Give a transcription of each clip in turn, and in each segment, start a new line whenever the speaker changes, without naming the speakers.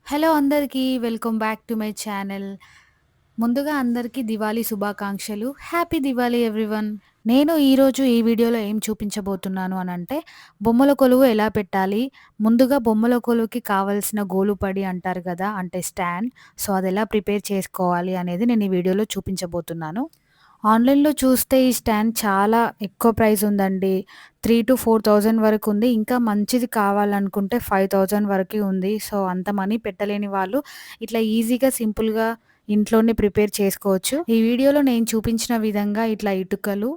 Hello అందరికీ. Welcome back to my channel. ముందుగా అందరికీ దివాళీ శుభాకాంక్షలు. Happy Diwali everyone. నేను ఈరోజు ఈ వీడియోలో ఏం చూపించబోతున్నాను అనంటే, బొమ్మల కొలువు ఎలా పెట్టాలి? ముందుగా బొమ్మల కొలువుకి కావాల్సిన గోలుపడి అంటారు గదా! అంటే స్టాండ్. సో, అదెలా ప్రిపేర్ చేసుకోవాలి అనేది నేను ఈ వీడియోలో చూపించబోతున్నాను. ఆన్‌లైన్‌లో చూస్తే ఈ స్టాండ్ చాలా ఎక్కువ ప్రైస్ ఉందండి. 3,000-4,000 వరకు ఉంది. ఇంకా మంచిది కావాలనుకుంటే 5,000 వరకి ఉంది. సో, అంత మనీ పెట్టలేని వాళ్ళు ఇట్లా ఈజీగా, సింపుల్‌గా ఇంట్లోనే ప్రిపేర్ చేసుకోవచ్చు. ఈ వీడియోలో నేను చూపించిన విధంగా ఇట్లా ఇటుకలు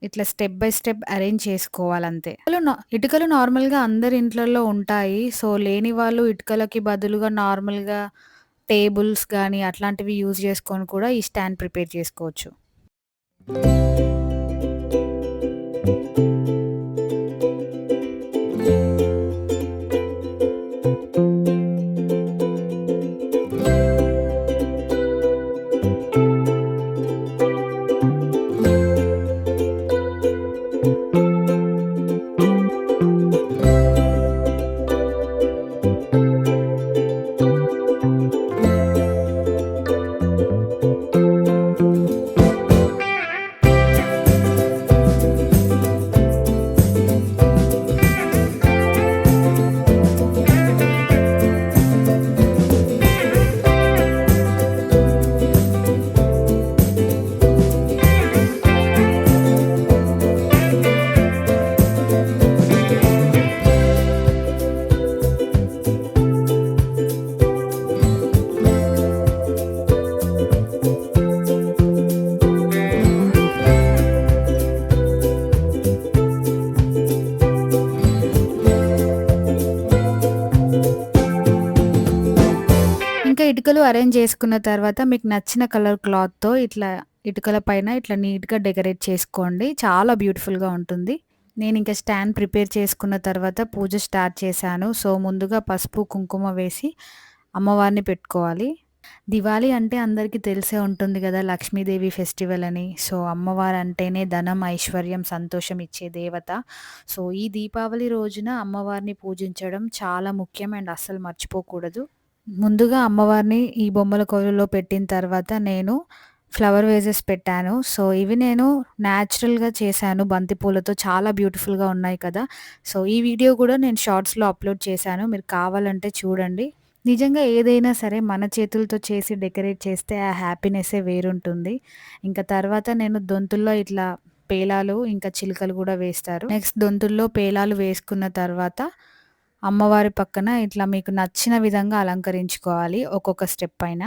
ఇట్లా స్టెప్ బై స్టెప్ అరేంజ్ చేసుకోవాలంతే. ఇటుకలు నార్మల్‌గా అందరి ఇంట్లల్లో ఉంటాయి. సో, లేని వాళ్ళు ఇటుకలకి బదులుగా నార్మల్‌గా టేబుల్స్ గానీ అట్లాంటివి యూజ్ చేసుకొని కూడా ఈ స్టాండ్ ప్రిపేర్ చేసుకోవచ్చు. ఇంకా ఇటుకలు అరేంజ్ చేసుకున్న తర్వాత మీకు నచ్చిన కలర్ క్లాత్‌తో ఇట్లా ఇటుకల పైన ఇట్లా నీట్‌గా డెకరేట్ చేసుకోండి. చాలా బ్యూటిఫుల్‌గా ఉంటుంది. నేనింక స్టాండ్ ప్రిపేర్ చేసుకున్న తర్వాత పూజ స్టార్ట్ చేశాను. సో, ముందుగా పసుపు, కుంకుమ వేసి అమ్మవారిని పెట్టుకోవాలి. దివాళీ అంటే అందరికీ తెలిసే ఉంటుంది గదా! లక్ష్మీదేవి ఫెస్టివల్ అని. సో, అమ్మవారంటేనే ధనం, ఐశ్వర్యం, సంతోషం ఇచ్చే దేవత. సో, ఈ దీపావళి రోజున అమ్మవారిని పూజించడం చాలా ముఖ్యం అండ్ అస్సలు మర్చిపోకూడదు. ముందుగా అమ్మవారిని ఈ బొమ్మల కొలువులో పెట్టిన తర్వాత నేను ఫ్లవర్ వేజెస్ పెట్టాను. సో, ఇవి నేను నేచురల్‌గా చేశాను బంతిపూలతో. చాలా బ్యూటిఫుల్‌గా ఉన్నాయి కదా! సో, ఈ వీడియో కూడా నేను షార్ట్స్‌లో అప్‌లోడ్ చేశాను. మీరు కావాలంటే చూడండి. నిజంగా ఏదైనా సరే మన చేతులతో చేసి డెకరేట్ చేస్తే ఆ హ్యాపీనెస్సే వేరుంటుంది. ఇంకా తర్వాత నేను దొంతుల్లో ఇట్లా పేలాలు, ఇంకా చిలుకలు గూడా వేస్తారు. నెక్స్ట్ దొంతుల్లో పేలాలు వేసుకున్న తర్వాత అమ్మవారి పక్కన ఇట్లా మీకు నచ్చిన విధంగా అలంకరించుకోవాలి ఒక్కొక్క స్టెప్ పైన.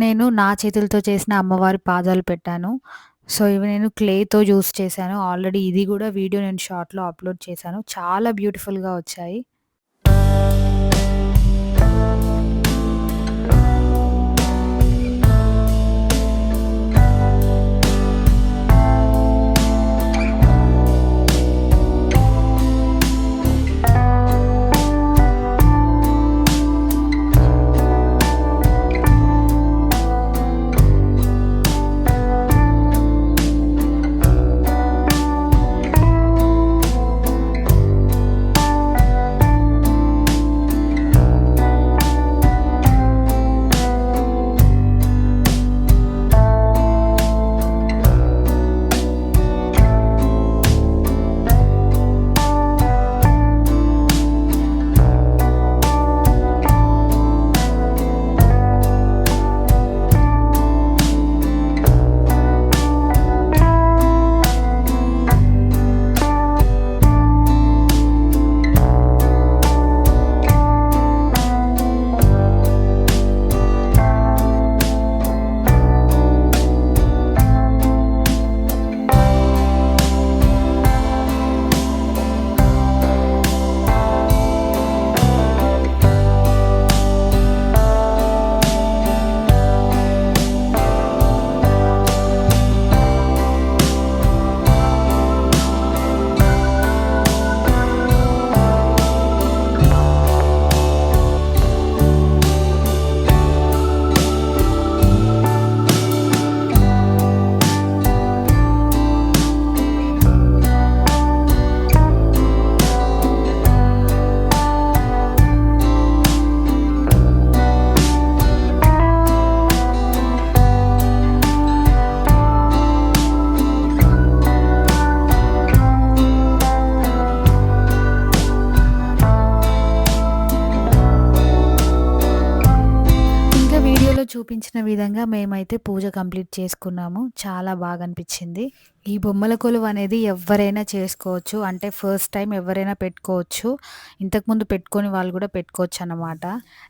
నేను నా చేతులతో చేసిన అమ్మవారి పాదాలు పెట్టాను. సో, ఇవి నేను క్లేతో యూజ్ చేశాను. ఆల్రెడీ ఇది గూడా వీడియో నేను షార్ట్‌లో అప్‌లోడ్ చేశాను. చాలా బ్యూటిఫుల్‌గా వచ్చాయి. ఇంకా వీడియోలో చూపించిన విధంగా మేమైతే పూజ కంప్లీట్ చేసుకున్నాము. చాలా బాగా అనిపించింది. ఈ బొమ్మల కొలువు అనేది ఎవ్వరైనా చేసుకోవచ్చు. అంటే ఫస్ట్ టైం ఎవరైనా పెట్టుకోవచ్చు. ఇంతకుముందు పెట్టుకోని వాళ్ళు కూడా పెట్టుకోవచ్చనమాట.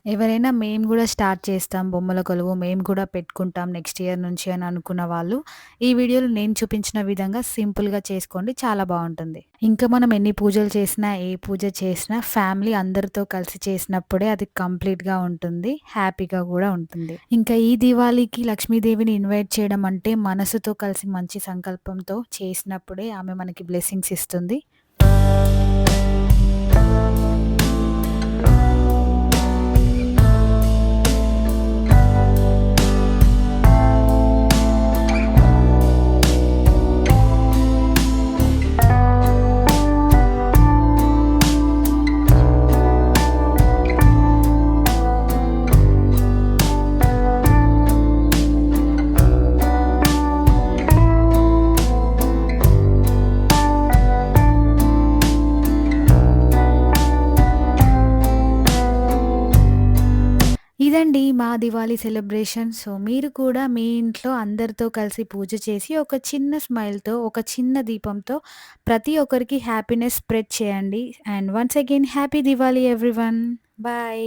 ఎవరైనా మేము కూడా స్టార్ట్ చేస్తాం బొమ్మల కొలువు, మేము కూడా పెట్టుకుంటాం నెక్స్ట్ ఇయర్ నుంచి అని అనుకున్న వాళ్ళు ఈ వీడియోలో నేను చూపించిన విధంగా సింపుల్‌గా చేసుకోండి. చాలా బావుంటుంది. ఇంకా మనం ఎన్ని పూజలు చేసినా, ఏ పూజ చేసినా ఫ్యామిలీ అందరితో కలిసి చేసినప్పుడే అది కంప్లీట్‌గా ఉంటుంది. హ్యాపీగా గూడా ఉంటుంది. ఇంకా ఈ దివాళీకి లక్ష్మీదేవిని ఇన్వైట్ చేయడం అంటే మనసుతో కలిసి మంచి సంకల్పంతో చేసినప్పుడే ఆమె మనకి బ్లెస్సింగ్స్ ఇస్తుంది. ఇదండి మా దివాళీ సెలబ్రేషన్. సో, మీరు కూడా మీ ఇంట్లో అందరితో కలిసి పూజ చేసి, ఒక చిన్న స్మైల్‌తో, ఒక చిన్న దీపంతో ప్రతి ఒక్కరికి హ్యాపీనెస్ స్ప్రెడ్ చేయండి. And once again happy Diwali everyone. Bye.